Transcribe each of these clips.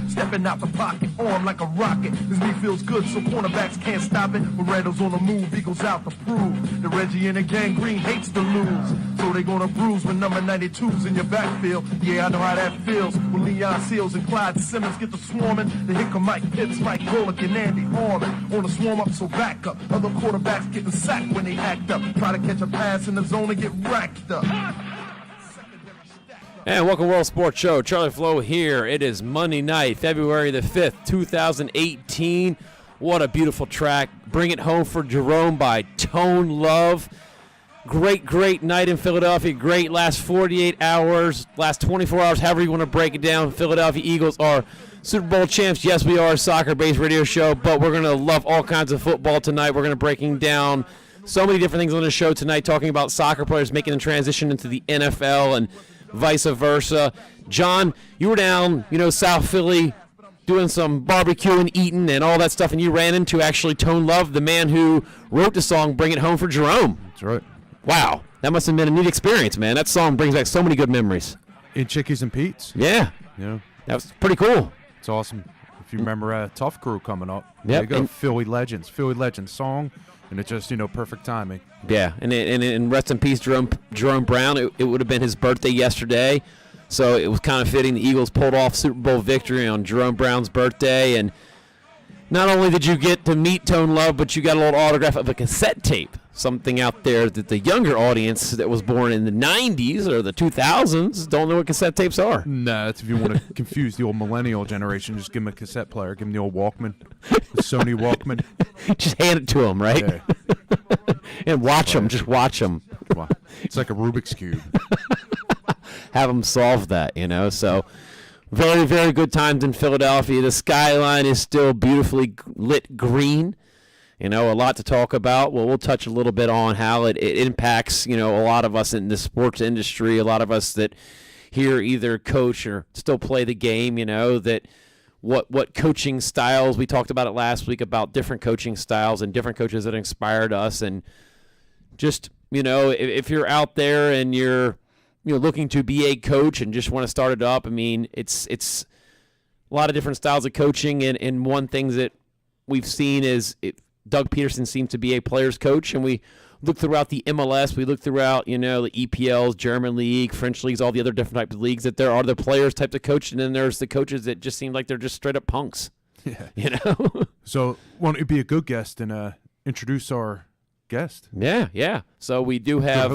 Stepping out the pocket, arm like a rocket. His knee feels good, so cornerbacks can't stop it. When Randall's on the move, Eagles out to prove that Reggie and the gang green hates to lose. So they gonna bruise when number 92's in your backfield. Yeah, I know how that feels. When Leon Seals and Clyde Simmons get to swarming, they hit Mike Pitts, Mike Golick, and Andy Harmon. On the swarm up, so back up. Other quarterbacks getting sacked when they act up. Try to catch a pass in the zone and get racked up. And welcome to World Sports Show. Charlie Flowe here. It is Monday night, February the 5th, 2018. What a beautiful track. Bring It Home for Jerome by Tone Love. Great night in Philadelphia. Great last 48 hours, last 24 hours, however you want to break it down. Philadelphia Eagles are Super Bowl champs. Yes, we are a soccer-based radio show, but we're going to love all kinds of football tonight. We're going to breaking down so many different things on the show tonight, talking about soccer players making the transition into the NFL and vice versa. John, you were down, South Philly, doing some barbecue and eating and all that stuff, and you ran into actually Tone Love, the man who wrote the song Bring It Home for Jerome. That's right. Wow, that must have been a neat experience, man. That song brings back so many good memories. In Chickies and Pete's. Yeah. That was pretty cool. It's awesome. If you remember Tough Crew coming up. Yep. There you go, Philly Legends song, and it's just, perfect timing. Yeah, and rest in peace, Jerome Brown. It would have been his birthday yesterday, so it was kind of fitting the Eagles pulled off Super Bowl victory on Jerome Brown's birthday. And not only did you get to meet Tone Love, but you got a little autograph of a cassette tape, something out there that the younger audience that was born in the 90s or the 2000s don't know what cassette tapes are. Nah, that's if you want to confuse the old millennial generation. Just give them a cassette player. Give them the old Walkman, the Sony Walkman. Just hand it to them, right? Yeah. And watch them. Just watch them. It's like a Rubik's Cube. Have them solve that, So very, very good times in Philadelphia. The skyline is still beautifully lit green. A lot to talk about. Well, we'll touch a little bit on how it impacts, a lot of us in the sports industry, a lot of us that here either coach or still play the game, that what coaching styles. We talked about it last week about different coaching styles and different coaches that inspired us. And just, if you're out there and you're looking to be a coach and just want to start it up, I mean, it's a lot of different styles of coaching. And one thing that we've seen is Doug Peterson seems to be a player's coach, and we look throughout the MLS, we look throughout, the EPLs, German League, French leagues, all the other different types of leagues, that there are the players types of coach, and then there's the coaches that just seem like they're just straight up punks. Yeah. So why don't you be a good guest and introduce our guest? Yeah. So we do have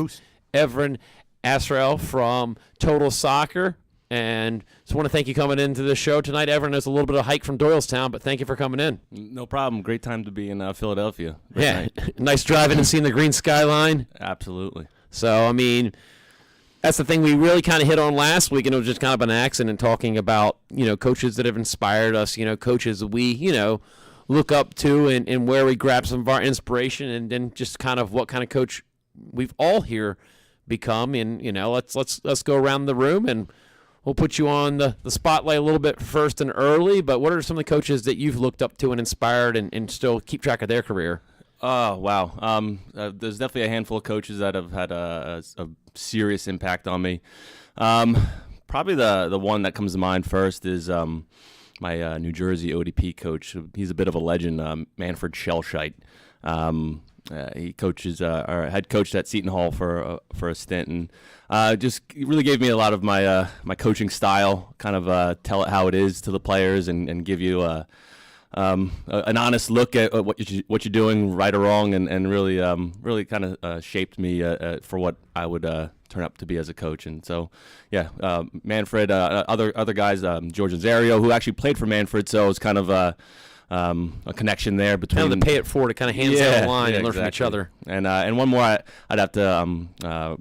Evren Asral from Total Soccer. And just want to thank you coming into the show tonight. Evern, there's a little bit of hike from Doylestown, but thank you for coming in. No problem. Great time to be in Philadelphia. Nice driving and seeing the green skyline. Absolutely. So, I mean, that's the thing we really kind of hit on last week, and it was just kind of an accident talking about, coaches that have inspired us, coaches that we, look up to and where we grab some of our inspiration, and then just kind of what kind of coach we've all here become. And, let's go around the room and we'll put you on the spotlight a little bit first and early, but what are some of the coaches that you've looked up to and inspired and still keep track of their career? Oh, wow. There's definitely a handful of coaches that have had a serious impact on me. Probably the one that comes to mind first is my New Jersey ODP coach. He's a bit of a legend, Manfred Schelscheit. He coaches, or had coached at Seton Hall for a stint, and just really gave me a lot of my my coaching style. Kind of tell it how it is to the players, and give you an honest look at what you're doing, right or wrong, and really kind of shaped me for what I would turn up to be as a coach. And so, Manfred, other guys, George Azario, who actually played for Manfred, so it's kind of a connection there between kind of the pay it forward, to kind of hands down the line and learn from each other. And one more I'd have to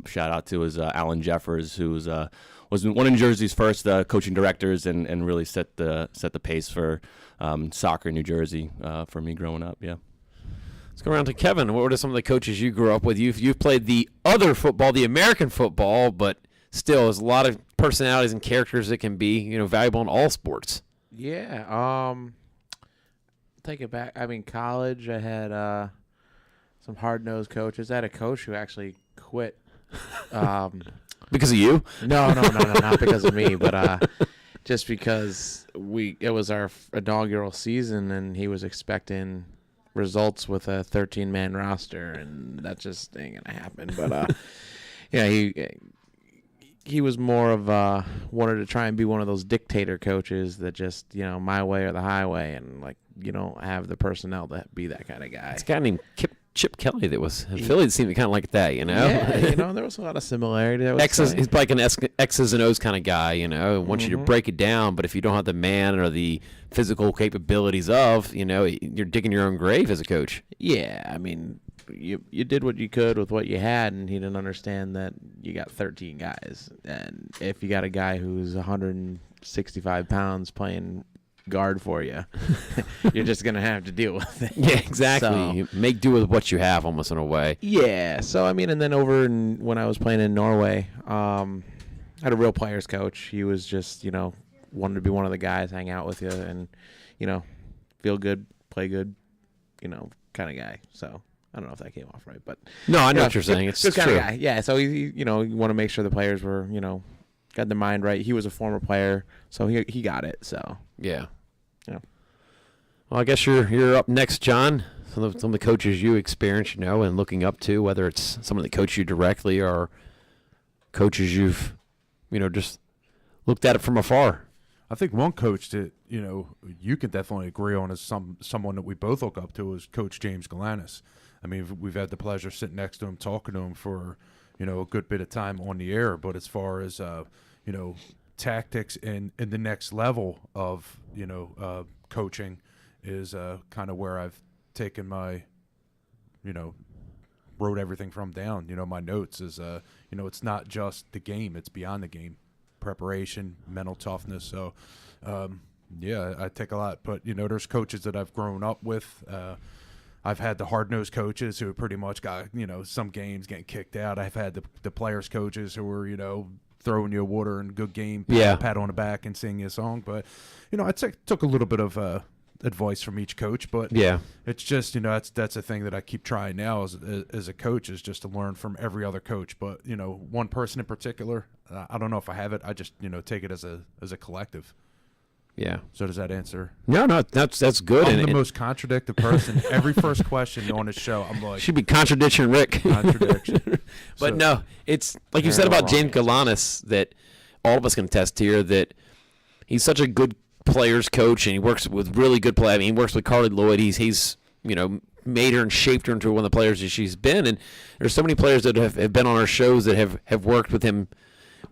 shout out to is Alan Jeffers, who was one of New Jersey's first coaching directors, and really set the pace for soccer in New Jersey for me growing up. Yeah. Let's go around to Kevin. What were some of the coaches you grew up with? You've played the other football, the American football, but still, there's a lot of personalities and characters that can be valuable in all sports. Yeah. Take it back. I mean, college, I had some hard-nosed coaches. I had a coach who actually quit. Because of you? No, not because of me. But just because it was our inaugural season, and he was expecting results with a 13-man roster, and that just ain't gonna happen. But he was more of wanted to try and be one of those dictator coaches that just my way or the highway, and like you don't have the personnel to be that kind of guy. It's a guy named Chip Kelly that was in Philly. It seemed kind of like that, Yeah, there was a lot of similarity. He's like an X's and O's kind of guy, wants you to break it down, but if you don't have the man or the physical capabilities of, you're digging your own grave as a coach. Yeah, I mean, you did what you could with what you had, and he didn't understand that you got 13 guys. And if you got a guy who's 165 pounds playing guard for you, you're just going to have to deal with it. Yeah, exactly. So, you make do with what you have almost in a way. Yeah, so I mean, and then when I was playing in Norway, I had a real players coach. He was just, wanted to be one of the guys, hang out with you, and, feel good, play good, kind of guy. So I don't know if that came off right, but no, I know what you're saying. It's good true. kind of guy. Yeah, so you want to make sure the players were, got their mind right. He was a former player, so he got it. So yeah. Yeah. Well, I guess you're up next, John. Some of the coaches you experience, and looking up to, whether it's someone that coached you directly or coaches you've, just looked at it from afar. I think one coach that you can definitely agree on is someone that we both look up to is Coach James Galanis. I mean, we've had the pleasure sitting next to him, talking to him for a good bit of time on the air. But as far as tactics and the next level of coaching is kind of where I've taken my wrote everything from down. My notes is it's not just the game; it's beyond the game. Preparation, mental toughness. So, I take a lot. But there's coaches that I've grown up with. I've had the hard-nosed coaches who pretty much got some games getting kicked out. I've had the players coaches who were throwing you water and good game, pat on the back and sing you a song. But I took a little bit of advice from each coach. But it's just that's a thing that I keep trying now as a coach, is just to learn from every other coach. But one person in particular, I don't know if I have it. I just take it as a collective. Yeah. So does that answer? No, that's good. I'm the most contradictive person. Every first question on the show, I'm like, should be contradiction, Rick. Contradiction. But no, it's like you said about James Galanis, that all of us can attest here, that he's such a good players coach, and he works with really good play. I mean, he works with Carly Lloyd. He's made her and shaped her into one of the players that she's been. And there's so many players that have been on our shows that have worked with him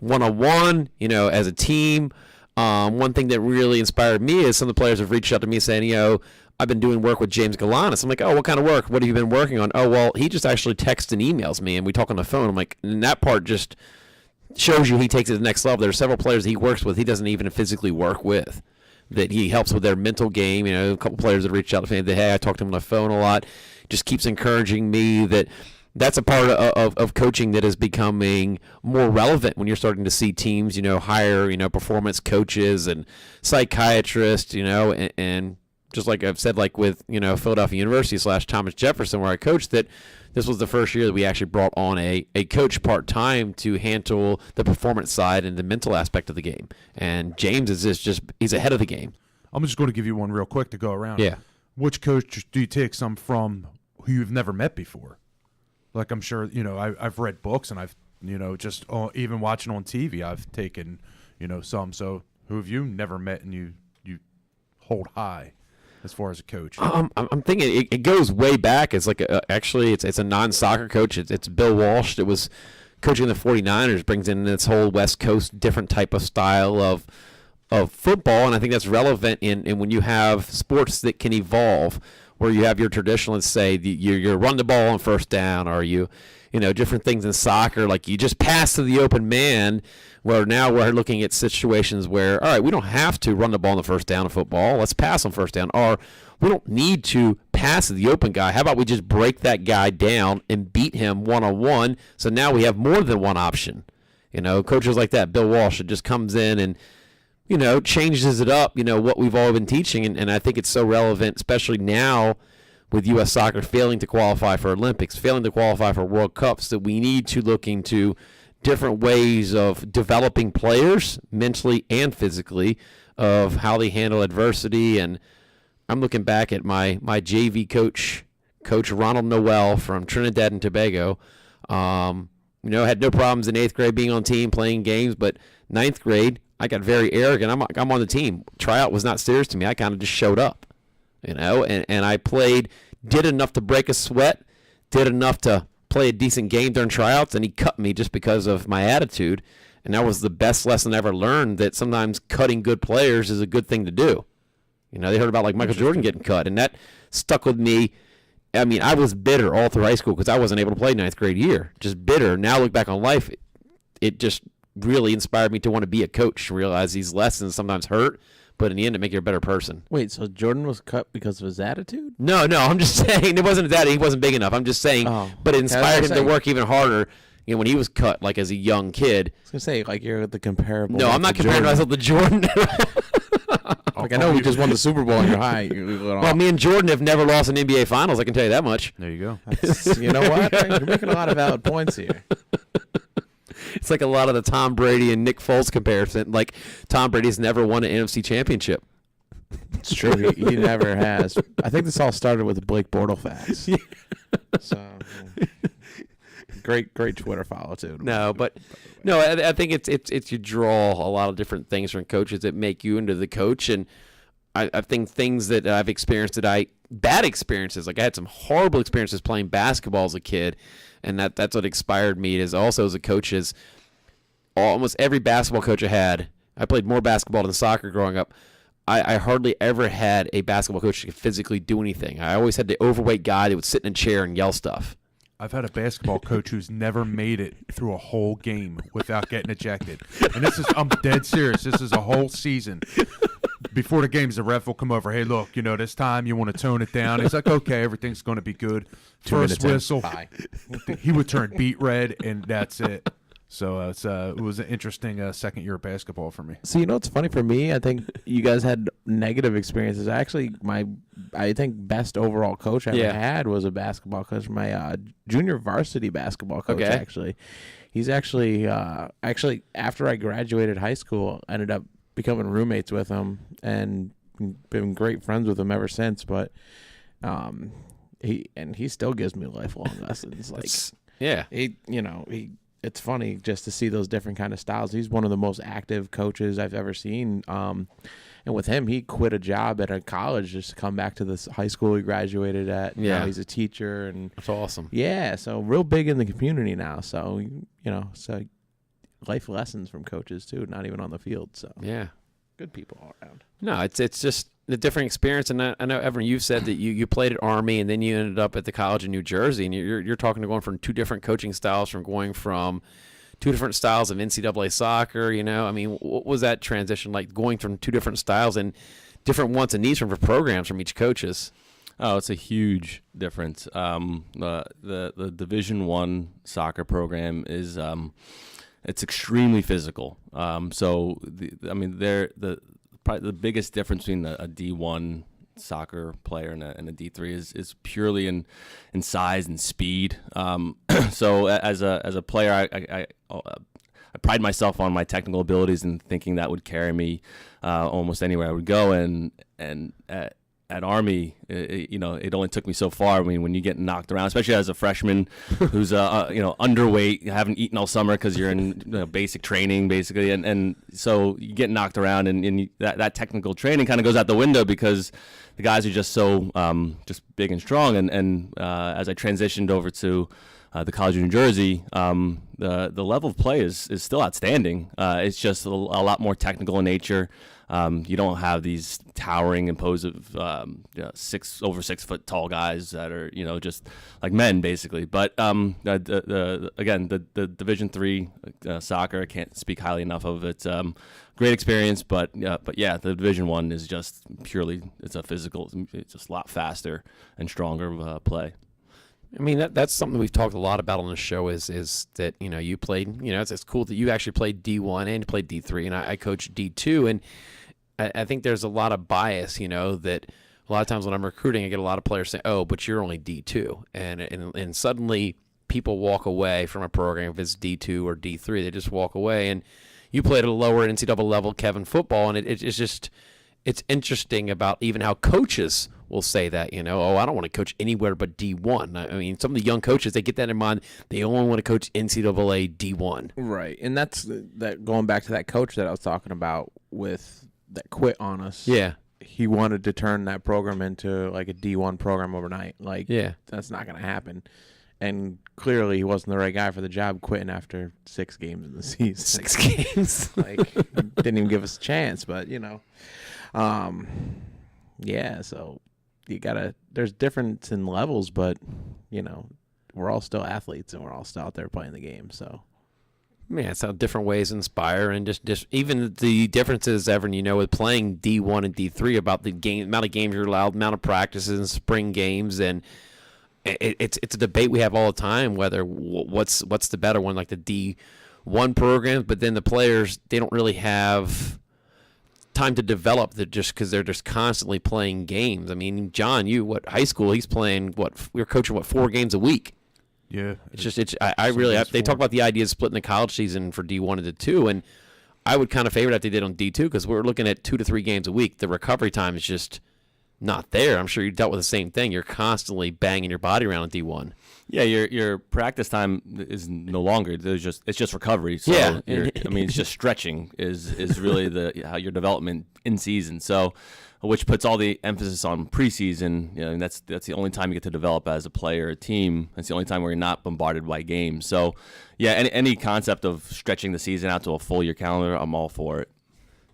one-on-one, as a team. One thing that really inspired me is some of the players have reached out to me saying, I've been doing work with James Galanis. I'm like, oh, what kind of work? What have you been working on? Oh, well, he just actually texts and emails me, and we talk on the phone. I'm like, and that part just shows you he takes it to the next level. There's several players he works with he doesn't even physically work with, that he helps with their mental game. A couple players that reached out to me that, hey, I talk to him on the phone a lot. Just keeps encouraging me that. That's a part of coaching that is becoming more relevant when you're starting to see teams, hire, performance coaches and psychiatrists, and just like I've said, like with, Philadelphia University / Thomas Jefferson, where I coached, that this was the first year that we actually brought on a coach part-time to handle the performance side and the mental aspect of the game. And James is just he's ahead of the game. I'm just going to give you one real quick to go around. Yeah. Which coach do you take some from who you've never met before? Like, I'm sure, I've read books, and I've, just even watching on TV, I've taken, some. So who have you never met and you hold high as far as a coach? I'm thinking it goes way back. It's like actually it's a non-soccer coach. It's Bill Walsh that was coaching the 49ers, brings in this whole West Coast different type of style of football, and I think that's relevant in when you have sports that can evolve, where you have your traditionalists say you run the ball on first down, or you different things in soccer, like you just pass to the open man, where now we're looking at situations where, all right, we don't have to run the ball on the first down in football. Let's pass on first down. Or we don't need to pass to the open guy. How about we just break that guy down and beat him one-on-one, so now we have more than one option. Coaches like that, Bill Walsh, that just comes in and changes it up, what we've all been teaching. And I think it's so relevant, especially now with U.S. soccer failing to qualify for Olympics, failing to qualify for World Cups, that we need to look into different ways of developing players mentally and physically, of how they handle adversity. And I'm looking back at my JV coach Ronald Noel from Trinidad and Tobago. Had no problems in 8th grade being on team, playing games, but 9th grade, I got very arrogant. I'm on the team. Tryout was not serious to me. I kind of just showed up, and I played, did enough to break a sweat, did enough to play a decent game during tryouts, and he cut me just because of my attitude. And that was the best lesson I ever learned, that sometimes cutting good players is a good thing to do. They heard about like Michael Jordan getting cut, and that stuck with me. I mean, I was bitter all through high school because I wasn't able to play 9th grade year. Just bitter. Now look back on life, it just really inspired me to want to be a coach, to realize these lessons sometimes hurt, but in the end, it make you a better person. Wait, so Jordan was cut because of his attitude? No, I'm just saying it wasn't that he wasn't big enough. I'm just saying, but it inspired him to work even harder. When he was cut, like as a young kid. I was gonna say, like you're the comparable. No, I'm not comparing myself to Jordan. Like I know we just won the Super Bowl in your high. Well, me and Jordan have never lost an NBA Finals. I can tell you that much. There you go. You know what? You're making a lot of valid points here. It's like a lot of the Tom Brady and Nick Foles comparison. Like Tom Brady's never won an NFC championship. It's true. He never has. I think this all started with the Blake Bortles facts. Yeah. So great Twitter follow too. I think it's you draw a lot of different things from coaches that make you into the coach, and I think things that I've experienced bad experiences. Like I had some horrible experiences playing basketball as a kid, and that's what inspired me. Is also as a coach is almost every basketball coach I played more basketball than soccer growing up. I hardly ever had a basketball coach that could physically do anything. I always had the overweight guy that would sit in a chair and yell stuff. I've had a basketball coach who's never made it through a whole game without getting ejected. And I'm dead serious. This is a whole season. Before the games, the ref will come over. Hey, look, this time you want to tone it down. He's like, okay, everything's going to be good. First whistle. He would turn beet red, and that's it. So it was an interesting second year of basketball for me. So what's funny for me? I think you guys had negative experiences. Actually, I think best overall coach I ever had was a basketball coach. My junior varsity basketball coach. Okay. Actually, he's actually after I graduated high school, I ended up becoming roommates with him and been great friends with him ever since. But he still gives me lifelong lessons. It's funny just to see those different kind of styles. He's one of the most active coaches I've ever seen. And with him, he quit a job at a college just to come back to this high school he graduated at. Yeah. Now he's a teacher. And that's awesome. Yeah, so real big in the community now. So, so life lessons from coaches too, not even on the field. So yeah, good people all around. No, it's just a different experience. And I know, Evern, you said that you played at Army and then you ended up at the college in New Jersey, and you're talking to going from two different coaching styles, from going from two different styles of NCAA soccer. I mean, what was that transition like, going from two different styles and different wants and needs from programs from each coaches? Oh, it's a huge difference. The Division I soccer program is it's extremely physical. Probably the biggest difference between a D1 soccer player and a D3 is purely in size and speed. So as a player, I pride myself on my technical abilities and thinking that would carry me almost anywhere I would go. And at Army, it only took me so far. I mean, when you get knocked around, especially as a freshman who's underweight, you haven't eaten all summer because you're in basic training basically, and so you get knocked around, and that technical training kind of goes out the window because the guys are just so just big and strong. And as I transitioned over to the College of New Jersey, the level of play is still outstanding. It's just a lot more technical in nature. You don't have these towering, imposing, over 6 foot tall guys that are, just like men basically. But the Division III soccer, I can't speak highly enough of it. Great experience, but yeah, the Division I is just purely, it's just a lot faster and stronger play. I mean, that's something we've talked a lot about on the show is that, you played, it's cool that you actually played D1 and played D3, and I coached D2, and I think there's a lot of bias, that a lot of times when I'm recruiting, I get a lot of players saying, oh, but you're only D2, and suddenly people walk away from a program if it's D2 or D3. They just walk away. And you played at a lower NCAA level, Kevin, football, and it's just it's interesting about even how coaches will say that, I don't want to coach anywhere but D1. I mean, some of the young coaches, they get that in mind. They only want to coach NCAA D1. Right, and that's that going back to that coach that I was talking about with that quit on us. Yeah. He wanted to turn that program into like a D1 program overnight. Like, yeah, that's not going to happen. And clearly he wasn't the right guy for the job, quitting after 6 games in the season. 6 games. Like, didn't even give us a chance, but, yeah, so you got to – there's difference in levels, but, we're all still athletes and we're all still out there playing the game, so. Yeah, it's how different ways inspire, and just even the differences, Evern, with playing D1 and D3 about the amount of games you're allowed, amount of practices and spring games, and it's a debate we have all the time whether what's the better one, like the D1 programs, but then the players, they don't really have time to develop because they're just constantly playing games. I mean, John, high school, he's playing we were coaching 4 games a week. Yeah, they talk about the idea of splitting the college season for D1 into 2, and I would kind of favor that they did on D2 because we're looking at 2 to 3 games a week. The recovery time is just not there. I'm sure you dealt with the same thing. You're constantly banging your body around in D1. Yeah, your practice time is no longer. It's just recovery. So yeah, it's just stretching is really how your development in season. So, which puts all the emphasis on preseason. And that's the only time you get to develop as a player, a team. That's the only time where you're not bombarded by games. So, yeah, any concept of stretching the season out to a full year calendar, I'm all for it.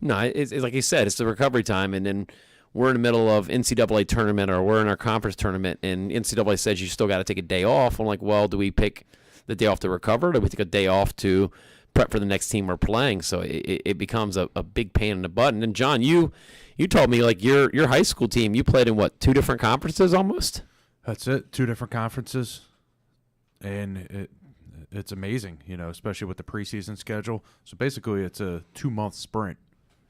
No, it's like you said, it's the recovery time, and then we're in the middle of NCAA tournament or we're in our conference tournament, and NCAA says you still got to take a day off. I'm like, well, do we pick the day off to recover, or do we take a day off to prep for the next team we're playing? So it becomes a big pain in the butt. And then, John, you told me, like, your high school team, you played in, 2 different conferences almost? That's it, 2 different conferences. And it's amazing, especially with the preseason schedule. So basically it's a 2-month sprint,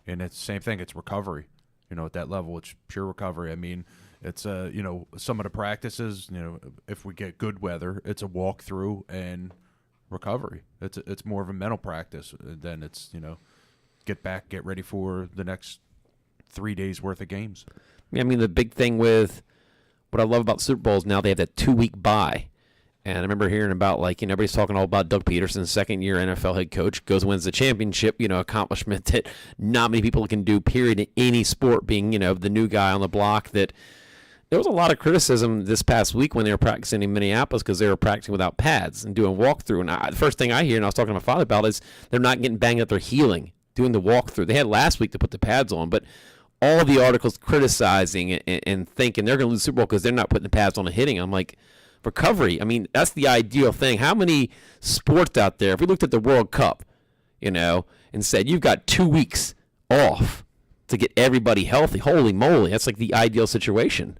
and it's the same thing. It's recovery. At that level, it's pure recovery. I mean, it's, some of the practices, if we get good weather, it's a walkthrough and recovery. It's more of a mental practice than it's, get back, get ready for the next 3 days worth of games. I mean, the big thing with what I love about Super Bowls now, they have that 2-week bye. And I remember hearing about, everybody's talking all about Doug Peterson's second-year NFL head coach, goes and wins the championship, accomplishment that not many people can do, period, in any sport, being, the new guy on the block. That there was a lot of criticism this past week when they were practicing in Minneapolis because they were practicing without pads and doing walkthrough. And the first thing I hear, and I was talking to my father about, is they're not getting banged up, they're healing, doing the walkthrough. They had last week to put the pads on, but all the articles criticizing and thinking they're going to lose the Super Bowl because they're not putting the pads on and hitting. I'm like, recovery, I mean, that's the ideal thing. How many sports out there, if we looked at the World Cup, and said, you've got 2 weeks off to get everybody healthy, holy moly, that's like the ideal situation.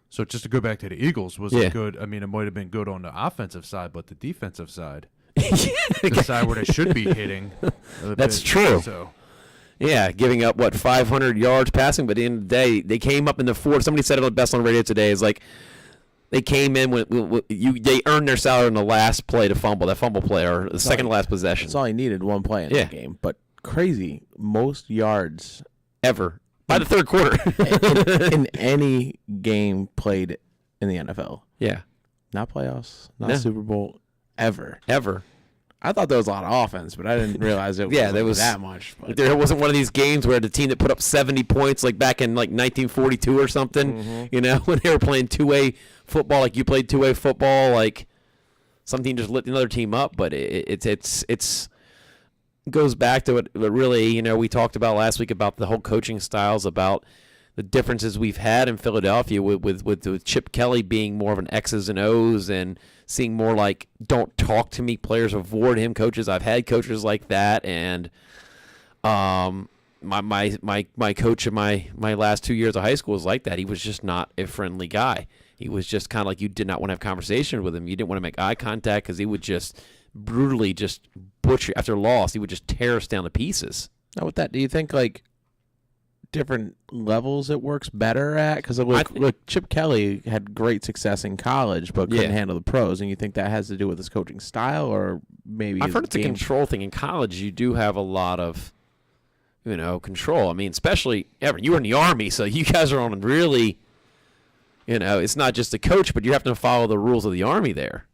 So just to go back to the Eagles, was it good? I mean, it might have been good on the offensive side, but the defensive side, the side where they should be hitting. That's true. So. Yeah, giving up, 500 yards passing, but at the end of the day, they came up in the 4th. Somebody said it best on radio today, is like, they came in they earned their salary in the last play to fumble, that fumble play, or the second to last possession. That's all he needed, one play in that game. But crazy, most yards ever by the third quarter in any game played in the NFL. Yeah, not playoffs, not Super Bowl, ever. I thought there was a lot of offense, but I didn't realize it was that much. But. There wasn't one of these games where the team that put up 70 points, like back in 1942 or something, when they were playing two-way football, like you played two-way football, like some team just lit another team up. But it's goes back to what really, we talked about last week about the whole coaching styles, about the differences we've had in Philadelphia with Chip Kelly being more of an X's and O's and seeing more like don't talk to me players avoid him coaches. I've had coaches like that, and my coach in my last 2 years of high school was like that. He was just not a friendly guy. He was just kind of like you did not want to have conversation with him. You didn't want to make eye contact because he would just brutally just butcher after loss. He would just tear us down to pieces. Now with that, do you think like different levels it works better at? Because look, Chip Kelly had great success in college, but couldn't handle the pros. And you think that has to do with his coaching style, or maybe I've heard it's a control thing. In college, you do have a lot of, control. I mean, especially Evern, you were in the Army, so you guys are on really, it's not just a coach, but you have to follow the rules of the Army there.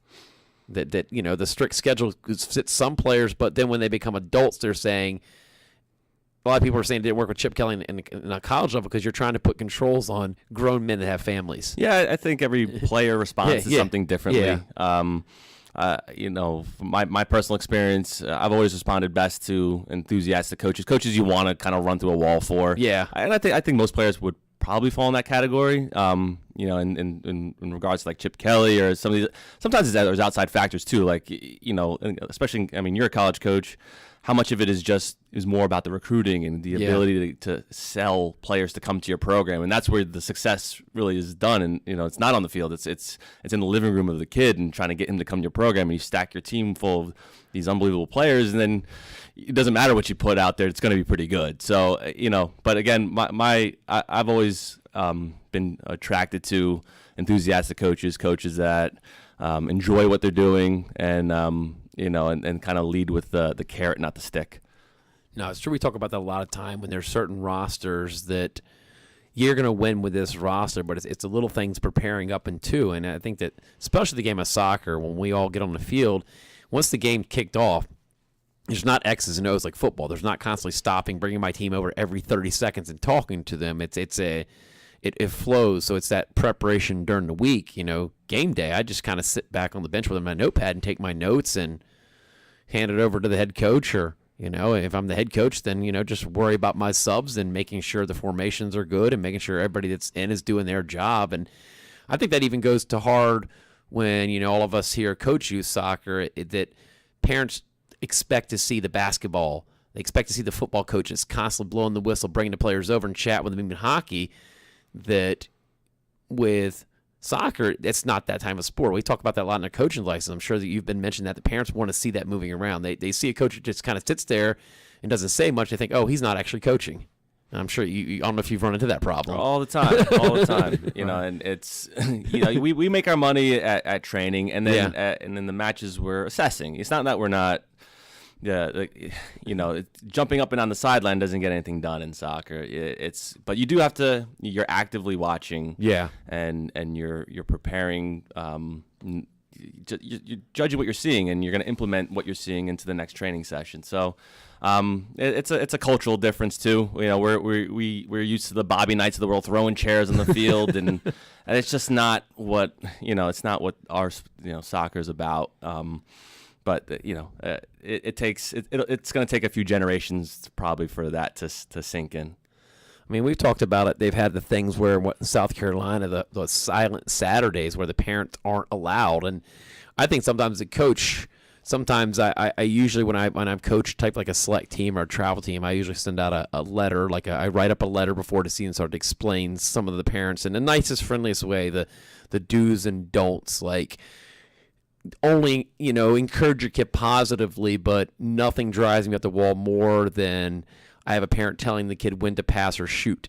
That the strict schedule fits some players, but then when they become adults, they're saying. A lot of people are saying it didn't work with Chip Kelly in a college level because you're trying to put controls on grown men that have families. Yeah, I think every player responds to something differently. Yeah. From my personal experience, I've always responded best to enthusiastic coaches you want to kind of run through a wall for. Yeah, and I think most players would probably fall in that category. In regards to like Chip Kelly or some of these. Sometimes there's outside factors too. Like especially you're a college coach. How much of it is more about the recruiting and the ability to sell players to come to your program, and that's where the success really is done. And it's not on the field; it's in the living room of the kid and trying to get him to come to your program. And you stack your team full of these unbelievable players, and then it doesn't matter what you put out there; it's going to be pretty good. So but again, I've always been attracted to enthusiastic coaches that enjoy what they're doing and kind of lead with the carrot, not the stick. No, it's true. We talk about that a lot of time when there's certain rosters that you're going to win with this roster, but it's the little things preparing up into. And I think that, especially the game of soccer, when we all get on the field, once the game kicked off, there's not X's and O's like football. There's not constantly stopping, bringing my team over every 30 seconds and talking to them. It flows, so it's that preparation during the week. Game day, I just kind of sit back on the bench with my notepad and take my notes and hand it over to the head coach. Or, if I'm the head coach, then, just worry about my subs and making sure the formations are good and making sure everybody that's in is doing their job. And I think that even goes to hard when, all of us here coach youth soccer, that parents expect to see the basketball. They expect to see the football coaches constantly blowing the whistle, bringing the players over and chat with them in hockey. That with soccer, it's not that time of sport. We talk about that a lot in a coaching license. I'm sure that you've been mentioning that the parents want to see that moving around. They see a coach that just kind of sits there and doesn't say much. They think, oh, he's not actually coaching. And I'm sure I don't know if you've run into that problem. All the time. And it's, we make our money at training, and then and then the matches we're assessing. It's not that we're not. Jumping up and on the sideline doesn't get anything done in soccer. But you do have to. You're actively watching. Yeah. And you're preparing. You're judging what you're seeing, and you're going to implement what you're seeing into the next training session. So, it's a cultural difference too. We're used to the Bobby Knights of the world throwing chairs on the field, and it's just not what it's not what our soccer is about. But it's going to take a few generations probably for that to sink in. I mean, we've talked about it. They've had the things where in South Carolina, the silent Saturdays where the parents aren't allowed, and I think sometimes the coach. Sometimes I usually when I'm coached type like a select team or a travel team, I usually send out a letter, I write up a letter before the season starts to explain some of the parents in the nicest, friendliest way, the do's and don'ts, like. Only, encourage your kid positively, but nothing drives me up the wall more than I have a parent telling the kid when to pass or shoot.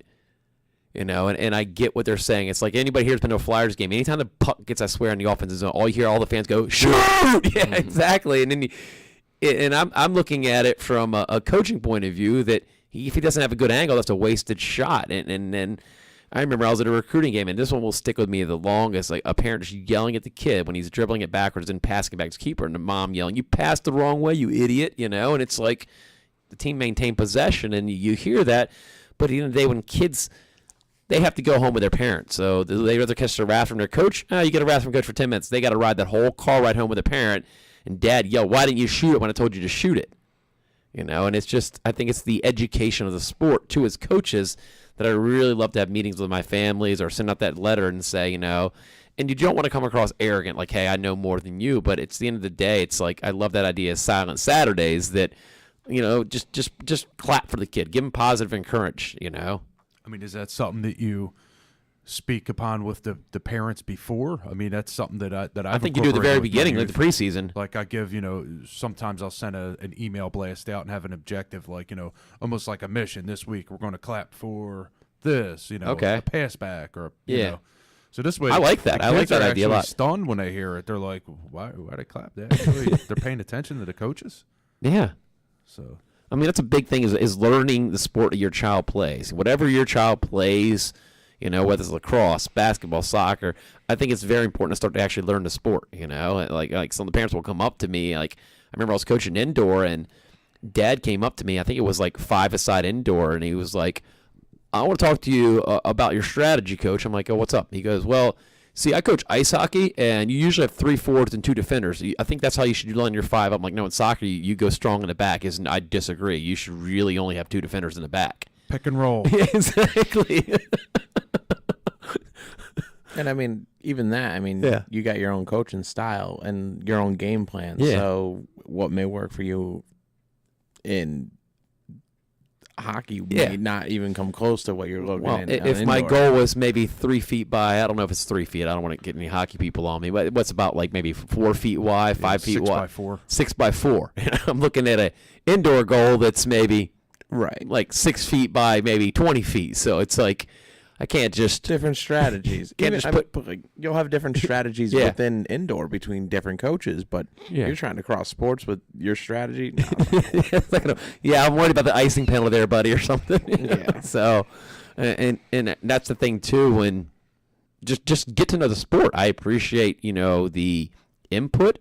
And I get what they're saying. It's like anybody here has been to a Flyers game. Anytime the puck gets, I swear, in the offensive zone, all you hear all the fans go, shoot! Yeah, exactly. And then I'm looking at it from a coaching point of view that if he doesn't have a good angle, that's a wasted shot. And then I remember I was at a recruiting game, and this one will stick with me the longest. Like a parent just yelling at the kid when he's dribbling it backwards and passing it back to the keeper, and the mom yelling, "You passed the wrong way, you idiot!" And it's like the team maintained possession, and you hear that. But at the end of the day, when kids, they have to go home with their parents, so they rather catch the wrath from their coach. You get a wrath from coach for 10 minutes. They got to ride that whole car ride home with a parent, and dad yell, "Why didn't you shoot it when I told you to shoot it?" And it's just, I think it's the education of the sport too as coaches. That I really love to have meetings with my families or send out that letter and say, and you don't want to come across arrogant, like, hey, I know more than you, but it's the end of the day, it's like, I love that idea of silent Saturdays that, just clap for the kid, give him positive encourage, I mean, is that something that you speak upon with the parents before. I mean, that's something that I think you do at the very beginning, like the preseason. Like I give, sometimes I'll send an email blast out and have an objective, like, almost like a mission. This week we're going to clap for this, Okay. a pass back or, Yeah. So this way, I like that. the I like kids that are idea a actually lot. Stunned when they hear it. They're like, why they clap? They're paying attention to the coaches. Yeah. So I mean, that's a big thing is learning the sport that your child plays. Whatever your child plays, whether it's lacrosse, basketball, soccer, I think it's very important to start to actually learn the sport, Like some of the parents will come up to me. Like, I remember I was coaching indoor, and Dad came up to me. I think it was like 5-a-side indoor, and he was like, I want to talk to you about your strategy, Coach. I'm like, oh, what's up? He goes, well, see, I coach ice hockey, and you usually have 3 forwards and 2 defenders. I think that's how you should run your 5. I'm like, no, in soccer, you go strong in the back. I disagree. You should really only have 2 defenders in the back. pick and roll. Exactly. And I mean, even that, Yeah. you got your own coaching style and your own game plan. Yeah. So what may work for you in hockey Yeah. may not even come close to what you're looking Well, at. if my goal was maybe 3 feet by, I don't know if it's 3 feet. I don't want to get any hockey people on me. But what's about like maybe 4 feet wide, 5 feet 6 wide? by 4. 6 by 4. I'm looking at a indoor goal that's maybe right, like 6 feet by maybe 20 feet. So it's like I can't just different strategies. Can't Even, just like, you'll have different strategies Yeah. within indoor between different coaches, but Yeah. you're trying to cross sports with your strategy. No. It's not gonna, I'm worried about the icing penalty there, buddy, or something. Yeah. So, and that's the thing too. When just get to know the sport. I appreciate the input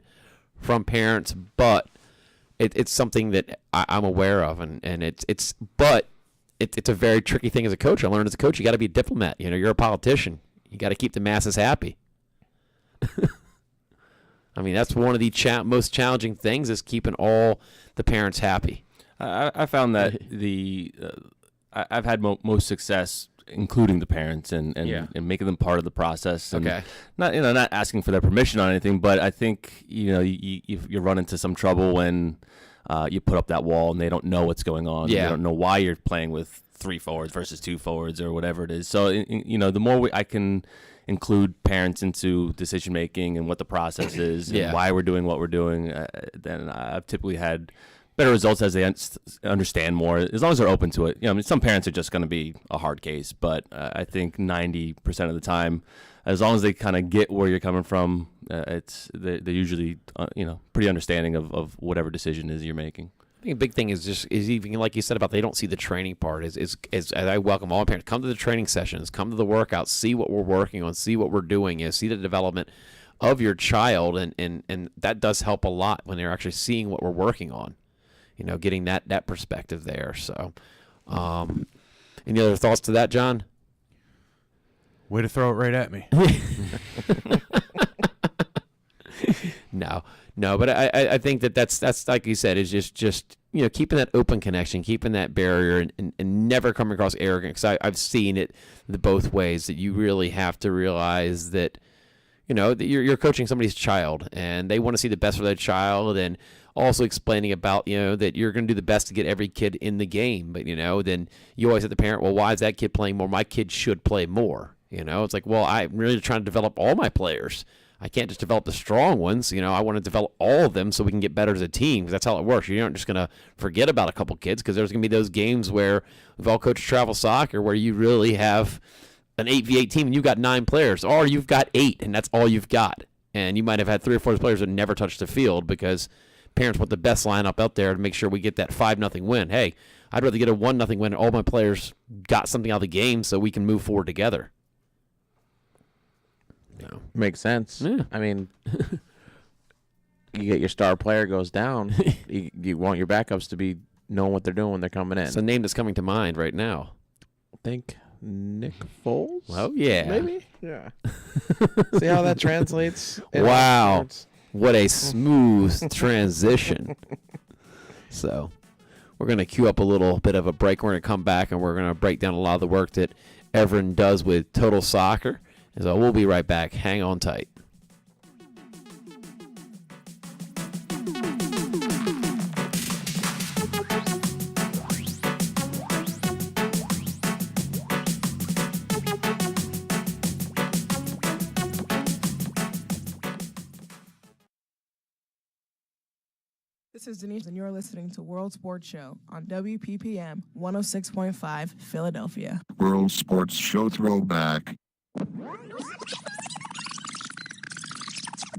from parents, but it's something that I'm aware of, and it's a very tricky thing as a coach. I learned as a coach, you got to be a diplomat. You're a politician. You got to keep the masses happy. I mean, that's one of the most challenging things is keeping all the parents happy. I found that I've had most success including the parents and making them part of the process. And Okay. not asking for their permission on anything, but I think you run into some trouble when you put up that wall and they don't know what's going on. Yeah. They don't know why you're playing with 3 forwards versus 2 forwards or whatever it is. So the more I can include parents into decision making and what the process is and why we're doing what we're doing, then I've typically had better results as they understand more, as long as they're open to it. Some parents are just going to be a hard case, but I think 90% of the time, as long as they kind of get where you're coming from, they're usually pretty understanding of whatever decision is you're making. I think a big thing is even like you said about they don't see the training part. Is I welcome all parents, come to the training sessions, come to the workouts, see what we're working on, see what we're doing, see the development of your child, and that does help a lot when they're actually seeing what we're working on. Getting that perspective there. So, any other thoughts to that, John? Way to throw it right at me. No, but I think that's like you said, is just keeping that open connection, keeping that barrier, and never coming across arrogant. Because I've seen it the both ways, that you really have to realize that that you're coaching somebody's child, and they want to see the best for their child, and also explaining about that you're going to do the best to get every kid in the game. But then you always have the parent, well, why is that kid playing more? My kid should play more. It's like, well, I'm really trying to develop all my players. I can't just develop the strong ones. I want to develop all of them so we can get better as a team. 'Cause that's how it works. You aren't just going to forget about a couple kids, because there's going to be those games where we've all coached travel soccer where you really have an 8v8 team and you've got 9 players, or you've got 8 and that's all you've got. And you might have had 3 or 4 players that never touched the field because parents want the best lineup out there to make sure we get that 5-0 win. Hey, I'd rather get a 1-0 win and all my players got something out of the game so we can move forward together. Makes sense. Yeah. I mean, you get your star player goes down, you want your backups to be knowing what they're doing when they're coming in. It's a name that's coming to mind right now. I think Nick Foles? Oh, yeah. Maybe? Yeah. See how that translates? Wow. What a smooth transition. So we're going to queue up a little bit of a break. We're going to come back and we're going to break down a lot of the work that Evern does with Total Soccer. So we'll be right back. Hang on tight. This is Denise, and you're listening to World Sports Show on WPPM 106.5 Philadelphia. World Sports Show throwback.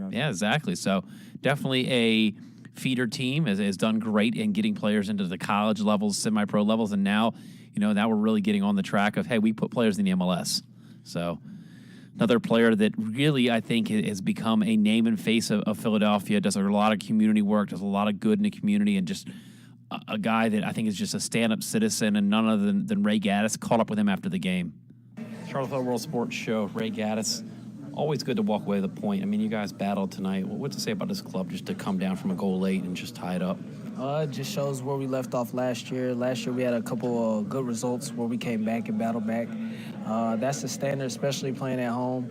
Yeah, exactly. So definitely a feeder team has done great in getting players into the college levels, semi-pro levels, and now we're really getting on the track of, hey, we put players in the MLS. So another player that really, I think, has become a name and face of Philadelphia, does a lot of community work, does a lot of good in the community, and just a guy that I think is just a stand-up citizen, and none other than Ray Gaddis. Caught up with him after the game. Charlotte World Sports Show, Ray Gaddis. Always good to walk away with a point. I mean, you guys battled tonight. What's to say about this club just to come down from a goal late and just tie it up? It just shows where we left off last year. Last year we had a couple of good results where we came back and battled back. That's the standard, especially playing at home.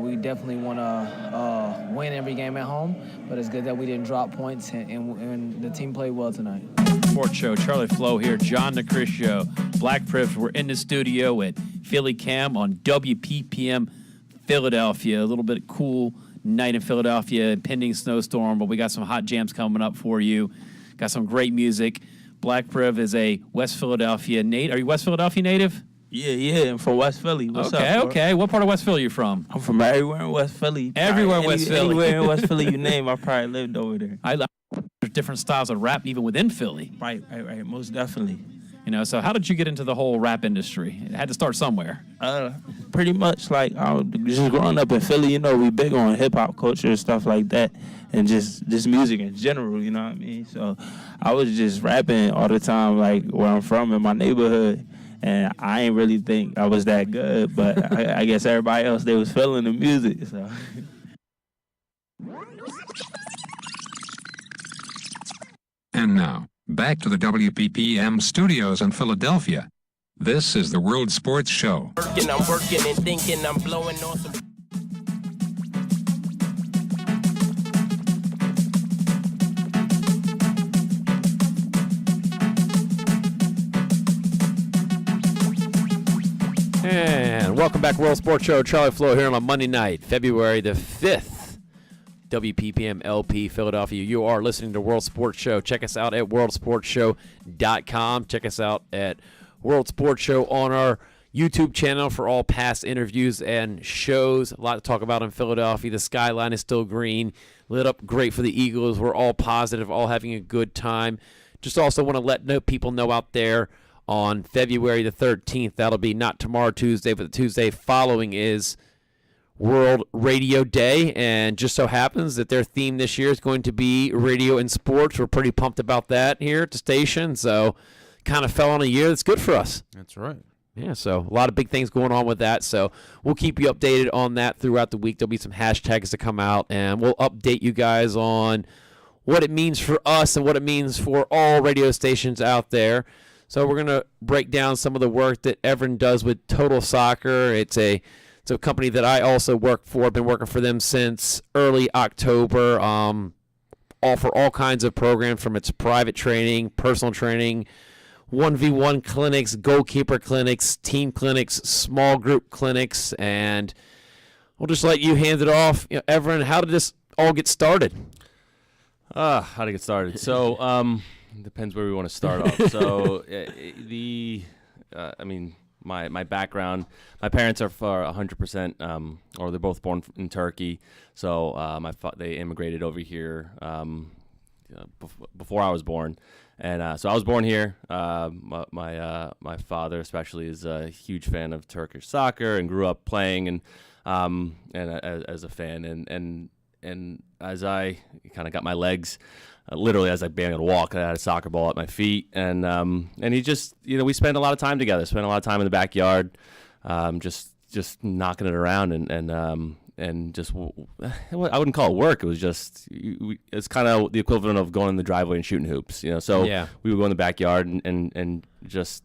We definitely want to win every game at home, but it's good that we didn't drop points and the team played well tonight. Sports Show, Charlie Flowe here, John DiCriscio, Black Privilege. We're in the studio at Philly Cam on WPPM Philadelphia. A little bit cool night in Philadelphia, impending snowstorm, but we got some hot jams coming up for you. Got some great music. Black Priv is a West Philadelphia native. Are you West Philadelphia native? Yeah, I'm from West Philly. What's up, bro? Okay. What part of West Philly are you from? I'm from everywhere in West Philly. Everywhere in West Philly. Anywhere in West Philly you name, I probably lived over there. There's different styles of rap even within Philly. Right, most definitely. So how did you get into the whole rap industry? It had to start somewhere. Pretty much like just growing up in Philly, we big on hip hop culture and stuff like that, and just music in general, you know what I mean? So I was just rapping all the time, like where I'm from in my neighborhood, and I ain't really think I was that good, but I guess everybody else, they was feeling the music, so. And now, back to the WPPM studios in Philadelphia. This is the World Sports Show. I'm working and thinking I'm blowing on some. And welcome back, World Sports Show. Charlie Flowe here on a Monday night, February the 5th. WPPM LP Philadelphia. You are listening to World Sports Show. Check us out at worldsportsshow.com. Check us out at World Sports Show on our YouTube channel for all past interviews and shows. A lot to talk about in Philadelphia. The skyline is still green, lit up great for the Eagles. We're all positive, all having a good time. Just also want to let people know out there on February the 13th. That'll be not tomorrow, Tuesday, but the Tuesday following is World Radio Day, and just so happens that their theme this year is going to be radio and sports. We're pretty pumped about that here at the station, so kind of fell on a year that's good for us. That's right. Yeah, so a lot of big things going on with that, so we'll keep you updated on that throughout the week. There'll be some hashtags to come out, and we'll update you guys on what it means for us and what it means for all radio stations out there. So we're going to break down some of the work that Evern does with Total Soccer. It's a company that I also work for. I've been working for them since early October. Offer all kinds of programs, from its private training, personal training, 1v1 clinics, goalkeeper clinics, team clinics, small group clinics, and we'll just let you hand it off. Evern, how did this all get started? How to get started. So, depends where we want to start off. So, my background, my parents are for 100%, or they're both born in Turkey. So, they immigrated over here before I was born. And so I was born here. My father especially is a huge fan of Turkish soccer and grew up playing and as a fan. And as I kind of got my legs, literally as I began to walk, I had a soccer ball at my feet. And he just, we spent a lot of time together, spent a lot of time in the backyard, just knocking it around and just, I wouldn't call it work. It was just, it's kind of the equivalent of going in the driveway and shooting hoops, So yeah. We would go in the backyard and just,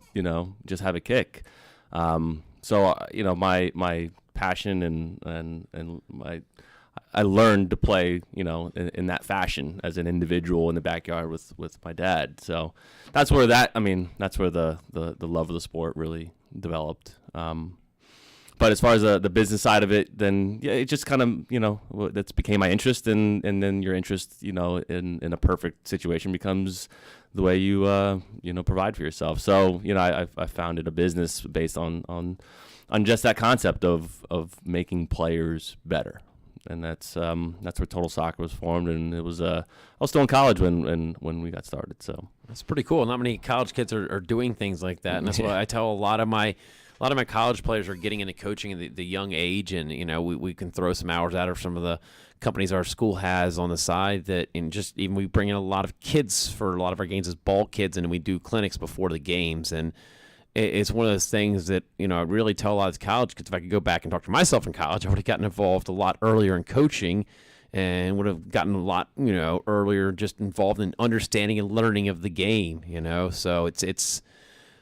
just have a kick. So, my passion and I learned to play, in that fashion as an individual in the backyard with my dad. So that's where the love of the sport really developed. But as far as the business side of it, then yeah, it just kind of that's became my interest, and then your interest in a perfect situation becomes the way you provide for yourself. So I founded a business based on just that concept of making players better, and that's where Total Soccer was formed. And it was I was still in college when we got started. So that's pretty cool. Not many college kids are doing things like that, and that's why I tell a lot of my college players are getting into coaching at the young age, and we can throw some hours out of some of the companies our school has on the side that, and just even we bring in a lot of kids for a lot of our games as ball kids, and we do clinics before the games, and it's one of those things that I really tell a lot of college kids, if I could go back and talk to myself in college, I would have gotten involved a lot earlier in coaching, and would have gotten a lot earlier just involved in understanding and learning of the game. So it's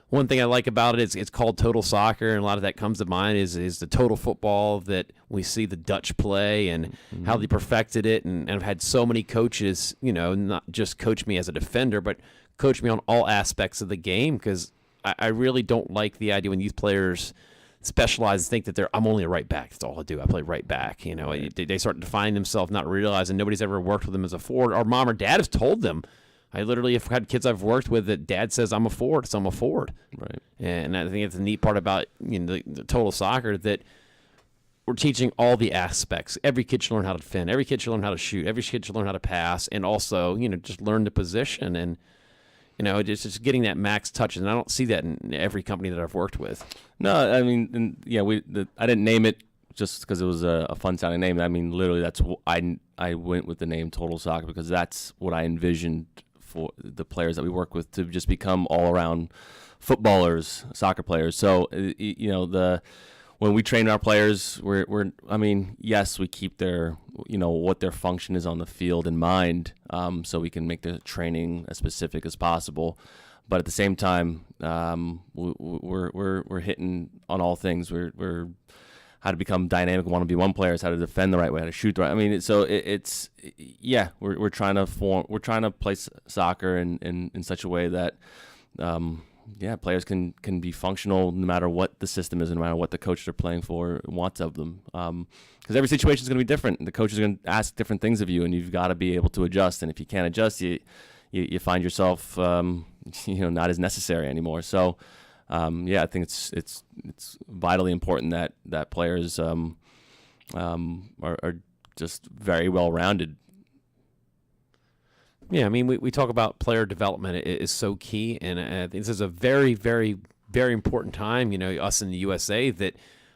one thing I like about it. It's called Total Soccer, and a lot of that comes to mind is the total football that we see the Dutch play and how they perfected it. And I've had so many coaches, not just coach me as a defender, but coach me on all aspects of the game, because I really don't like the idea when youth players specialize and think that I'm only a right back. That's all I do. I play right back. They start defining themselves, not realizing nobody's ever worked with them as a forward. Our mom or dad has told them. I literally have had kids I've worked with that dad says I'm a forward, so I'm a forward. Right. And I think it's the neat part about the Total Soccer that we're teaching all the aspects. Every kid should learn how to defend. Every kid should learn how to shoot. Every kid should learn how to pass, and also just learn the position and just getting that max touch. And I don't see that in every company that I've worked with. No, I mean, I didn't name it just because it was a fun sounding name. I mean, literally, that's I went with the name Total Soccer because that's what I envisioned for the players that we work with, to just become all around footballers, soccer players. So when we train our players, yes, we keep their what their function is on the field in mind, so we can make the training as specific as possible. But at the same time, we're hitting on all things. We're how to become dynamic 1v1 players, how to defend the right way, how to shoot the right. I mean, we're trying to play soccer in such a way that players can be functional no matter what the system is, and no matter what the coach they're playing for wants of them. Because every situation is going to be different. The coach is going to ask different things of you, and you've got to be able to adjust. And if you can't adjust, you find yourself not as necessary anymore. So. I think it's vitally important that players are just very well rounded. Yeah, I mean, we talk about player development. It is so key, and I think this is a very, very, very important time. Us in the USA, that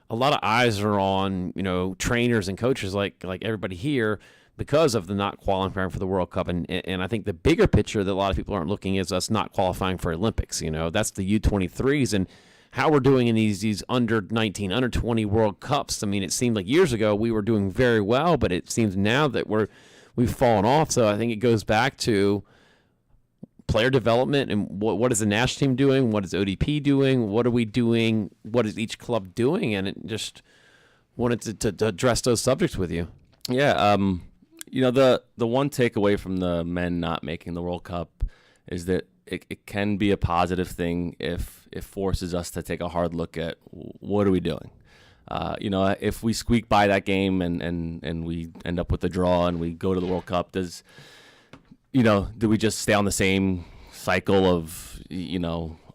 a lot of eyes are on trainers and coaches like everybody here, because of the not qualifying for the World Cup. And I think the bigger picture that a lot of people aren't looking is us not qualifying for Olympics. That's the U23s and how we're doing in these under 19, under 20 World Cups. I mean, it seemed like years ago we were doing very well, but it seems now that we've fallen off. So I think it goes back to player development and what is the national team doing? What is ODP doing? What are we doing? What is each club doing? And it just wanted to address those subjects with you. Yeah, the one takeaway from the men not making the World Cup is that it can be a positive thing if it forces us to take a hard look at what are we doing. If we squeak by that game and we end up with a draw and we go to the World Cup, do we just stay on the same cycle of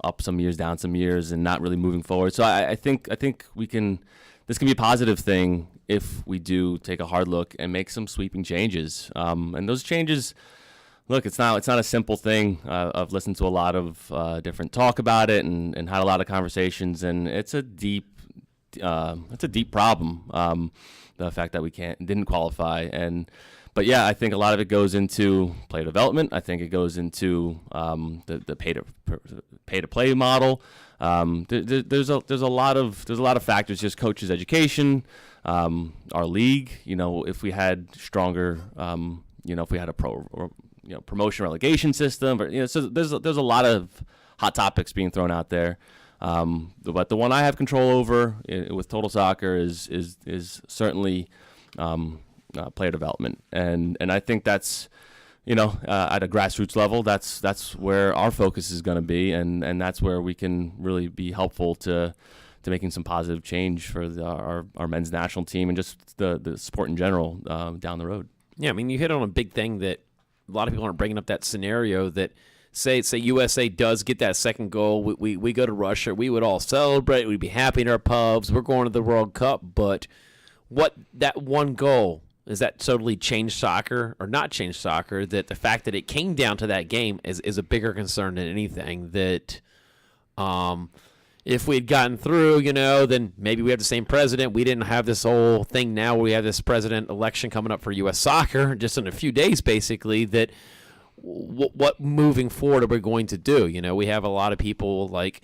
up some years, down some years, and not really moving forward? So I think this can be a positive thing if we do take a hard look and make some sweeping changes. And those changes, look, it's not a simple thing. I've listened to a lot of different talk about it and had a lot of conversations, and it's a deep problem. The fact that we didn't qualify, but yeah, I think a lot of it goes into player development. I think it goes into the pay to play model. There's a lot of factors. Just coaches' education, our league. If we had stronger, if we had a promotion relegation system, so there's a lot of hot topics being thrown out there. But the one I have control over with Total Soccer is certainly player development, and I think that's at a grassroots level, that's where our focus is going to be, and that's where we can really be helpful to making some positive change for our men's national team and just the sport in general down the road. Yeah, I mean, you hit on a big thing that a lot of people aren't bringing up, that scenario that say USA does get that second goal. We go to Russia. We would all celebrate. We'd be happy in our pubs. We're going to the World Cup. But what that one goal, is that totally changed soccer or not changed soccer? That the fact that it came down to that game is a bigger concern than anything. That if we had gotten through, then maybe we have the same president. We didn't have this whole thing now where we have this president election coming up for U.S. soccer just in a few days, basically, that what moving forward are we going to do? We have a lot of people like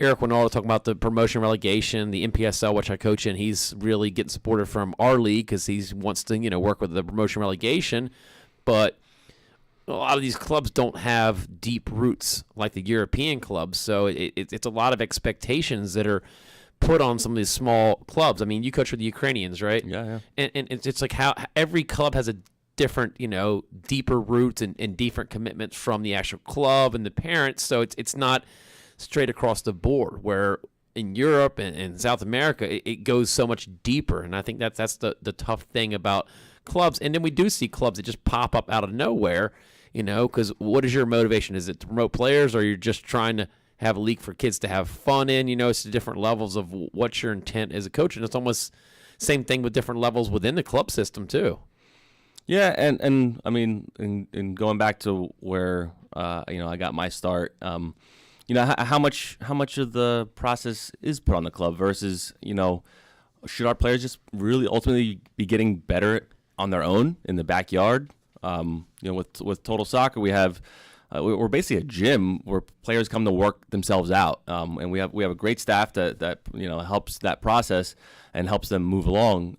Eric Winaldo talking about the promotion relegation, the MPSL, which I coach in. He's really getting supported from our league because he wants to, work with the promotion relegation. But a lot of these clubs don't have deep roots like the European clubs, so it's a lot of expectations that are put on some of these small clubs. I mean, you coach with the Ukrainians, right? Yeah. And it's like how every club has a different, deeper roots and different commitments from the actual club and the parents. So it's not straight across the board, where in Europe and South America, it goes so much deeper. And I think that's the tough thing about clubs. And then we do see clubs that just pop up out of nowhere, because what is your motivation? Is it to promote players, or you're just trying to have a league for kids to have fun in? It's the different levels of what's your intent as a coach. And it's almost same thing with different levels within the club system too. Yeah, and I mean, in going back to where I got my start, how much of the process is put on the club versus should our players just really ultimately be getting better on their own in the backyard? With Total Soccer, we have we're basically a gym where players come to work themselves out, and we have a great staff that helps that process and helps them move along.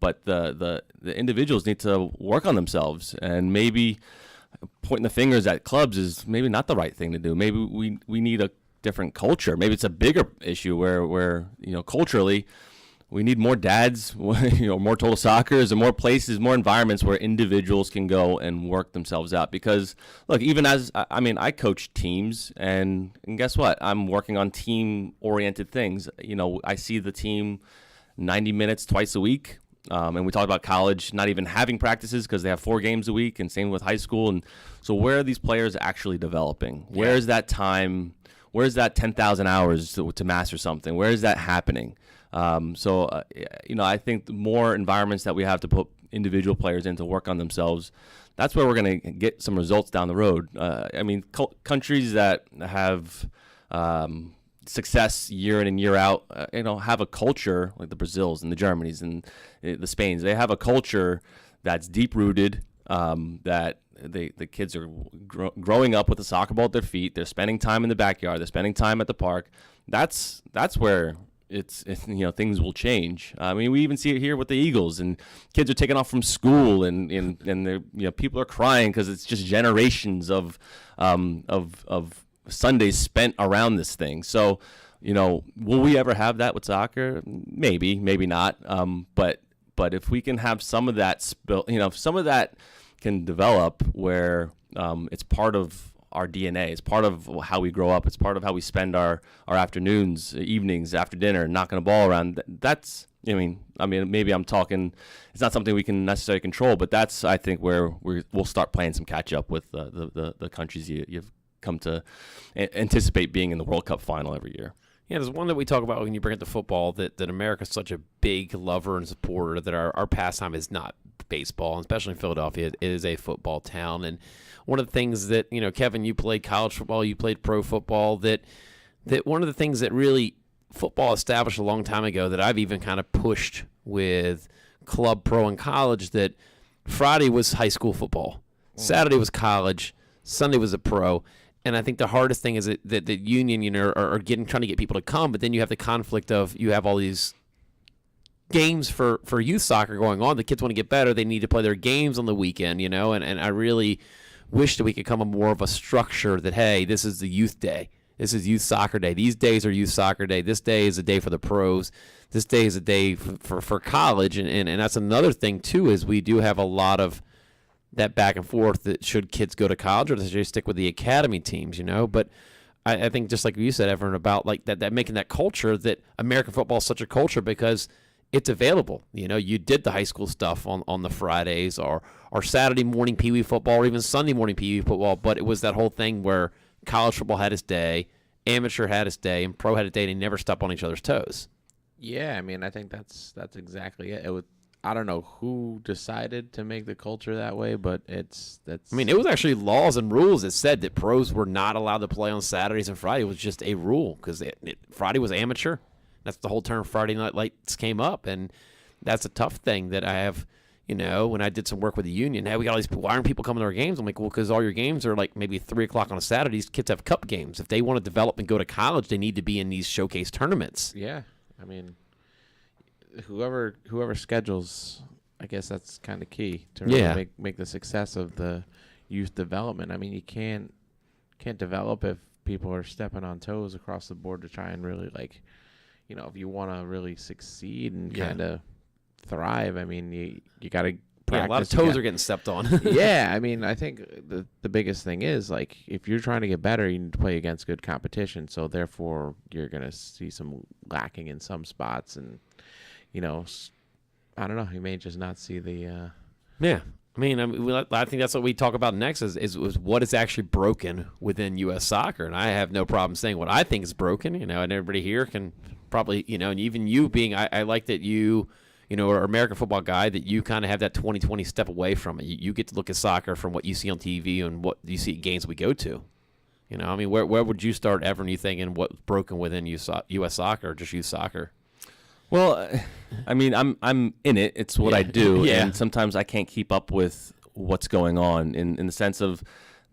But the individuals need to work on themselves, and maybe pointing the fingers at clubs is maybe not the right thing to do. Maybe we need a different culture. Maybe it's a bigger issue where culturally we need more dads, more Total Soccers, and more places, more environments where individuals can go and work themselves out. Because look, even I coach teams, and guess what? I'm working on team-oriented things. I see the team 90 minutes twice a week. And we talked about college not even having practices because they have 4 games a week, and same with high school. And so where are these players actually developing? Where is that time? Where's that 10,000 hours to master something? Where is that happening? I think more environments that we have to put individual players in to work on themselves, that's where we're going to get some results down the road. Countries that have success year in and year out, have a culture like the Brazils and the Germanys and the Spains. They have a culture that's deep rooted, that the kids are growing up with a soccer ball at their feet. They're spending time in the backyard. They're spending time at the park. That's where it's things will change. We even see it here with the Eagles, and kids are taken off from school, and they're people are crying because it's just generations of Sundays spent around this thing. So, will we ever have that with soccer? Maybe not. But if we can have some of that if some of that can develop where it's part of our DNA, it's part of how we grow up, it's part of how we spend our afternoons, evenings, after dinner, knocking a ball around. That's, maybe I'm talking, it's not something we can necessarily control, but that's, I think, where we'll start playing some catch up with the countries you've come to anticipate being in the World Cup final every year. Yeah, there's one that we talk about when you bring it to football, that America's such a big lover and supporter that our pastime is not baseball, and especially in Philadelphia, it is a football town. And one of the things that, Kevin, you played college football, you played pro football, that one of the things that really football established a long time ago that I've even kind of pushed with club, pro, and college, that Friday was high school football, Saturday was college, Sunday was a pro. And I think the hardest thing is that the union, are trying to get people to come, but then you have the conflict of you have all these games for youth soccer going on. The kids want to get better. They need to play their games on the weekend, and I really wish that we could come up more of a structure that, hey, this is the youth day. This is youth soccer day. These days are youth soccer day. This day is a day for the pros. This day is a day for college. And that's another thing, too, is we do have a lot of that back and forth that should kids go to college or should they stick with the academy teams, But I think just like you said, Evern, about like that making that culture that American football is such a culture because it's available. You did the high school stuff on the Fridays or Saturday morning Pee Wee football or even Sunday morning Pee Wee football, but it was that whole thing where college football had its day, amateur had its day, and pro had its day, and they never stepped on each other's toes. Yeah, I mean, I think that's exactly it. I don't know who decided to make the culture that way, but that's. I mean, it was actually laws and rules that said that pros were not allowed to play on Saturdays and Friday. It was just a rule because Friday was amateur. That's the whole term Friday Night Lights came up, and that's a tough thing that I have. When I did some work with the union, hey, we got all these. Why aren't people coming to our games? I'm like, well, because all your games are like maybe 3:00 on a Saturday. These kids have cup games. If they want to develop and go to college, they need to be in these showcase tournaments. Yeah, I mean, whoever schedules, I guess that's kind of key to really make the success of the youth development. I mean, you can't develop if people are stepping on toes across the board to try and really if you want to really succeed and kind of thrive. I mean, you got to practice. A lot of toes are getting stepped on. Yeah, I mean, I think the biggest thing is if you're trying to get better, you need to play against good competition. So therefore, you're gonna see some lacking in some spots, and I don't know. You may just not see the. Yeah. I mean, I think that's what we talk about next is what is actually broken within U.S. soccer. And I have no problem saying what I think is broken, and everybody here can probably, and even you being, I like that you are an American football guy, that you kind of have that 2020 step away from it. You get to look at soccer from what you see on TV and what you see at games we go to. I mean, where would you start, Evern, you think, in what's broken within U.S. soccer or just youth soccer? Well, I mean, I'm in it. It's what I do, Yeah. and sometimes I can't keep up with what's going on in the sense of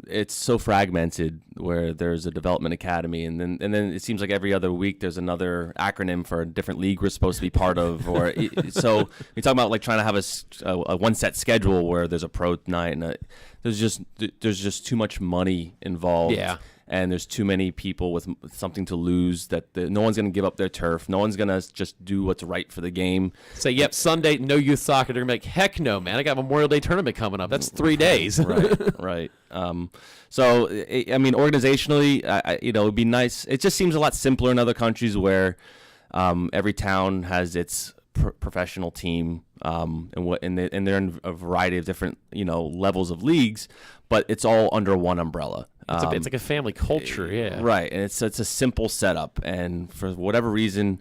it's so fragmented. Where there's a development academy, and then it seems like every other week there's another acronym for a different league we're supposed to be part of. Or so we talk about trying to have a one set schedule where there's a pro night, and there's just too much money involved. Yeah. And there's too many people with something to lose that no one's going to give up their turf. No one's going to just do what's right for the game. Say, yep, Sunday, no youth soccer. They're going to be like, heck no, man. I got a Memorial Day tournament coming up. That's 3 days. Right. So, I mean, organizationally, it would be nice. It just seems a lot simpler in other countries where every town has its professional team, and they're in a variety of different, levels of leagues, but it's all under one umbrella. It's like a family culture, yeah. Right, and it's a simple setup, and for whatever reason,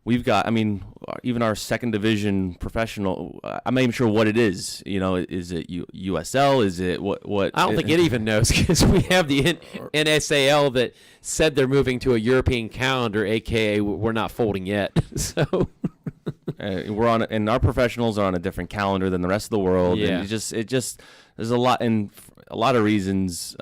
we've got. I mean, even our second division professional. I'm not even sure what it is. Is it USL? Is it what? I don't think it even knows because we have the NSAL that said they're moving to a European calendar, aka we're not folding yet. So. We're on, and our professionals are on a different calendar than the rest of the world. Yeah. And it just there's a lot of reasons.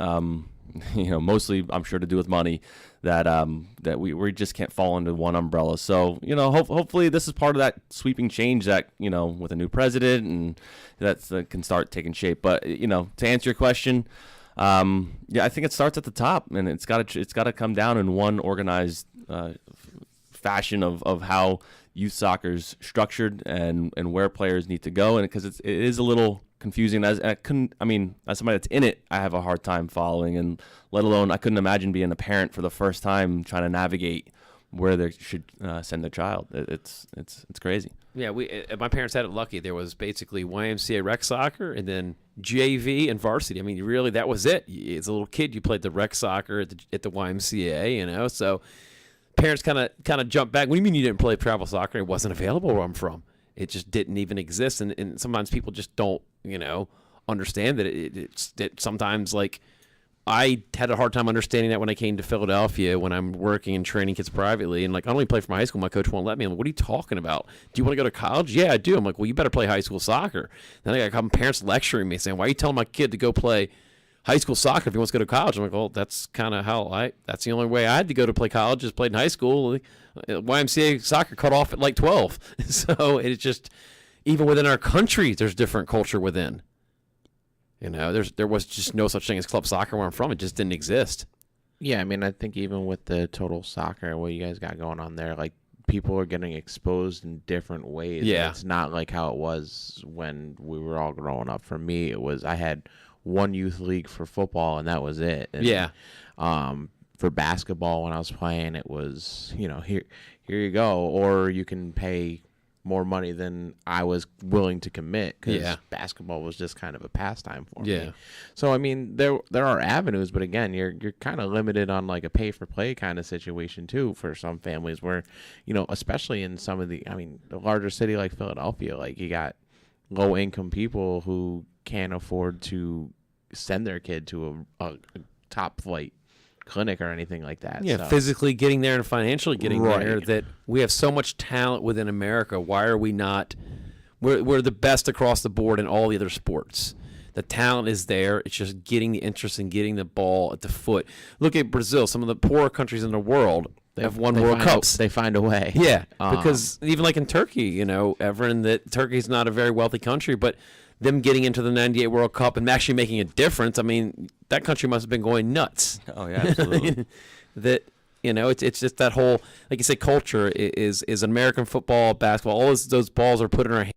Mostly I'm sure to do with money that we just can't fall under one umbrella. So hopefully this is part of that sweeping change that with a new president and that can start taking shape. But to answer your question, I think it starts at the top, and it's got to come down in one organized fashion of how youth soccer's structured and where players need to go, and because it is a little confusing. As somebody that's in it, I have a hard time following, and let alone I couldn't imagine being a parent for the first time trying to navigate where they should send their child. It's crazy. Yeah, my parents had it lucky. There was basically YMCA rec soccer and then JV and varsity. I mean, really, that was it. As a little kid, you played the rec soccer at the YMCA, so parents kind of jumped back. What do you mean you didn't play travel soccer? It wasn't available where I'm from. It just didn't even exist, and sometimes people just don't, understand that it sometimes, like, I had a hard time understanding that when I came to Philadelphia when I'm working and training kids privately, and like I only play for my high school. My coach won't let me. I'm like, what are you talking about? Do you want to go to college? Yeah, I do. I'm like, well, you better play high school soccer. Then I got a couple parents lecturing me saying, why are you telling my kid to go play high school soccer if he wants to go to college? I'm like, well, that's kind of that's the only way I had to go to play college is played in high school. YMCA soccer cut off at like 12. So it's just, even within our country, there's different culture within. There was just no such thing as club soccer where I'm from. It just didn't exist. Yeah, I mean, I think even with the total soccer and what you guys got going on there, like, people are getting exposed in different ways. Yeah. It's not like how it was when we were all growing up. For me, I had one youth league for football, and that was it. And, yeah. for basketball when I was playing, it was, here you go, or you can pay more money than I was willing to commit because basketball was just kind of a pastime for me. So I mean, there are avenues, but again, you're kind of limited on like a pay for play kind of situation too for some families where, especially in some of the larger city like Philadelphia, like you got low income people who can't afford to send their kid to a top flight clinic or anything like that. Yeah, so. physically getting there and financially getting there. That we have so much talent within America. Why are we not? We're the best across the board in all the other sports. The talent is there. It's just getting the interest and getting the ball at the foot. Look at Brazil. Some of the poorer countries in the world have won World Cups. They find a way. Yeah, because even like in Turkey, Evern, that Turkey's not a very wealthy country, but them getting into the 98 World Cup and actually making a difference, I mean, that country must have been going nuts. Oh, yeah, absolutely. It's just that whole, like you say, culture is American football, basketball, all those balls are put in our hands.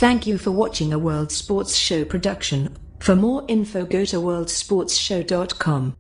Thank you for watching a World Sports Show production. For more info go to worldsportsshow.com.